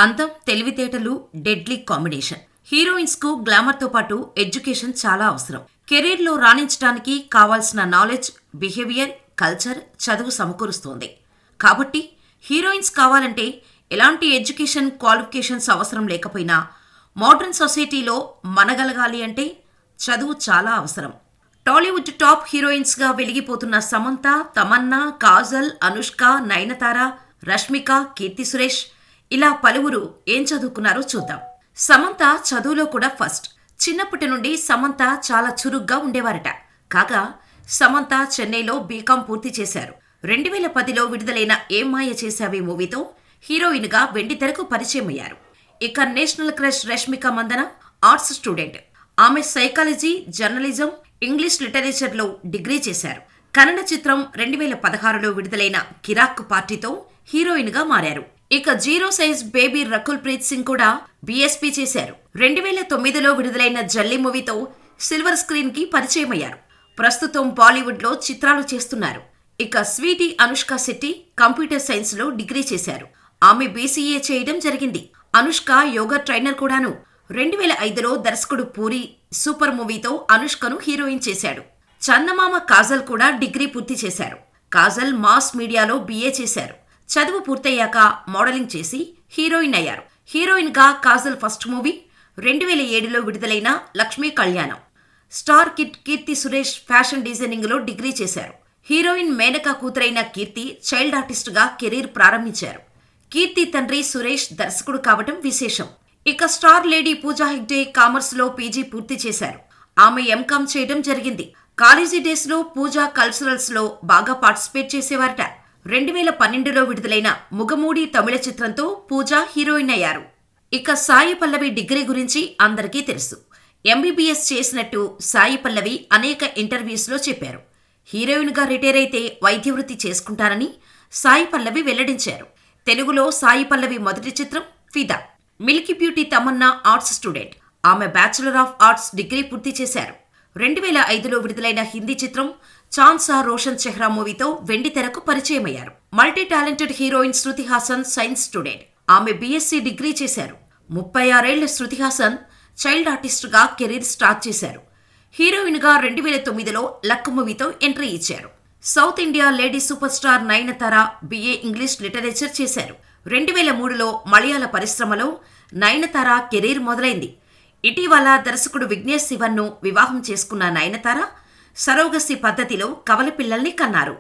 అందం, తెలివితేటలు, deadly combination. Heroines కు గ్లామర్ తో పాటు ఎడ్యుకేషన్ చాలా అవసరం. కెరీర్ లో రాణించడానికి కావాల్సిన నాలెడ్జ్, బిహేవియర్, కల్చర్, చదువు సమకూరుస్తోంది. కాబట్టి హీరోయిన్స్ కావాలంటే ఎలాంటి ఎడ్యుకేషన్ క్వాలిఫికేషన్స్ అవసరం లేకపోయినా మోడర్న్ సొసైటీలో మనగలగాలి అంటే చదువు చాలా అవసరం. టాలీవుడ్ టాప్ హీరోయిన్స్ గా వెలిగిపోతున్న సమంత, తమన్నా, కాజల్, అనుష్క, నయనతార, రష్మిక, కీర్తి సురేష్ ఇలా పలువురు ఏం చదువుకున్నారో చూద్దాం. సమంత చదువులో కూడా ఫస్ట్. చిన్నప్పటి నుండి సమంత చాలా చురుగ్గా ఉండేవారట. కాగా సమంత చెన్నైలో బీకాం పూర్తి చేశారు. 2010లో విడుదలైన ఏం మాయ చేశావే మూవీతో హీరోయిన్ గా వెండితెరకు పరిచయమయ్యారు. ఇక national crush Rashmika Mandanna arts student. ఆమె సైకాలజీ, జర్నలిజం, ఇంగ్లీష్ లిటరేచర్లో డిగ్రీ చేశారు. కన్నడ చిత్రం 2016లో విడుదలైన కిరాక్ పార్టీతో హీరోయిన్ గా మారారు. ఇక zero size baby Rakul Preet Singh కూడా బీఎస్పీ చేశారు. 2009లో విడుదలైన జల్లి మూవీతో సిల్వర్ స్క్రీన్ కి పరిచయమయ్యారు. ప్రస్తుతం బాలీవుడ్ లో చిత్రాలు చేస్తున్నారు. ఇక sweety Anushka Shetty computer science లో డిగ్రీ చేశారు. ఆమె బీసీఏ చేయడం జరిగింది. అనుష్క యోగా ట్రైనర్ కూడాను. 2005లో దర్శకుడు పూరి సూపర్ మూవీతో అనుష్కను హీరోయిన్ చేశాడు. చందమామ కాజల్ కూడా డిగ్రీ పూర్తి చేశారు. కాజల్ మాస్ మీడియాలో బీఏ చేశారు. చదువు పూర్తయ్యాక మోడలింగ్ చేసి హీరోయిన్ అయ్యారు. హీరోయిన్ గా కాజల్ ఫస్ట్ మూవీ 2007లో విడుదలైన లక్ష్మీ కళ్యాణం. Star kid Keerthy Suresh fashion designing లో డిగ్రీ చేశారు. హీరోయిన్ మేనక కూతురైన కీర్తి చైల్డ్ ఆర్టిస్ట్ గా కెరీర్ ప్రారంభించారు. కీర్తి తండ్రి సురేష్ దర్శకుడు కావటం విశేషం. ఇక star lady Pooja Hegde commerce లో పీజీ పూర్తి చేశారు. ఆమె ఎంకామ్ చేయడం జరిగింది. కాలేజీ డేస్ లో పూజా కల్చరల్స్ లో బాగా పార్టిసిపేట్ చేసేవారట. 2012లో విడుదలైన ముగమూడి తమిళ చిత్రంతో పూజ హీరోయిన్ అయ్యారు. ఇక సాయి పల్లవి డిగ్రీ గురించి అందరికీ తెలుసు. ఎంబీబీఎస్ చేసినట్టు సాయి పల్లవి అనేక ఇంటర్వ్యూస్ లో చెప్పారు. హీరోయిన్ గా రిటైర్ అయితే వైద్య వృత్తి చేసుకుంటానని సాయి పల్లవి వెల్లడించారు. తెలుగులో సాయి పల్లవి మొదటి చిత్రం ఫిదా. Milky beauty Tamannaah arts student. ఆమె బ్యాచులర్ ఆఫ్ ఆర్ట్స్ డిగ్రీ పూర్తి చేశారు. 2005లో విడుదలైన హిందీ చిత్రం చాన్సా రోషన్ చెహ్రా మూవీతో వెండితెరకు పరిచయమయ్యారు. Multi talented heroine Shruti Haasan science student. ఆమె బీఎస్సీ డిగ్రీ చేశారు. 36 ఏళ్ల శృతి హాసన్ చైల్డ్ ఆర్టిస్ట్ గా కెరీర్ స్టార్ట్ చేశారు. హీరోయిన్ గా 2009లో లక్ మూవీతో ఎంట్రీ ఇచ్చారు. South India lady super star Nayanthara BA English literature చేశారు. 2003లో మలయాళ పరిశ్రమలో నయనతార కెరీర్ మొదలైంది. ఇటీవల దర్శకుడు విఘ్నేష్ శివన్ను వివాహం చేసుకున్న నయనతార సరోగసి పద్ధతిలో కవల పిల్లల్ని కన్నారు.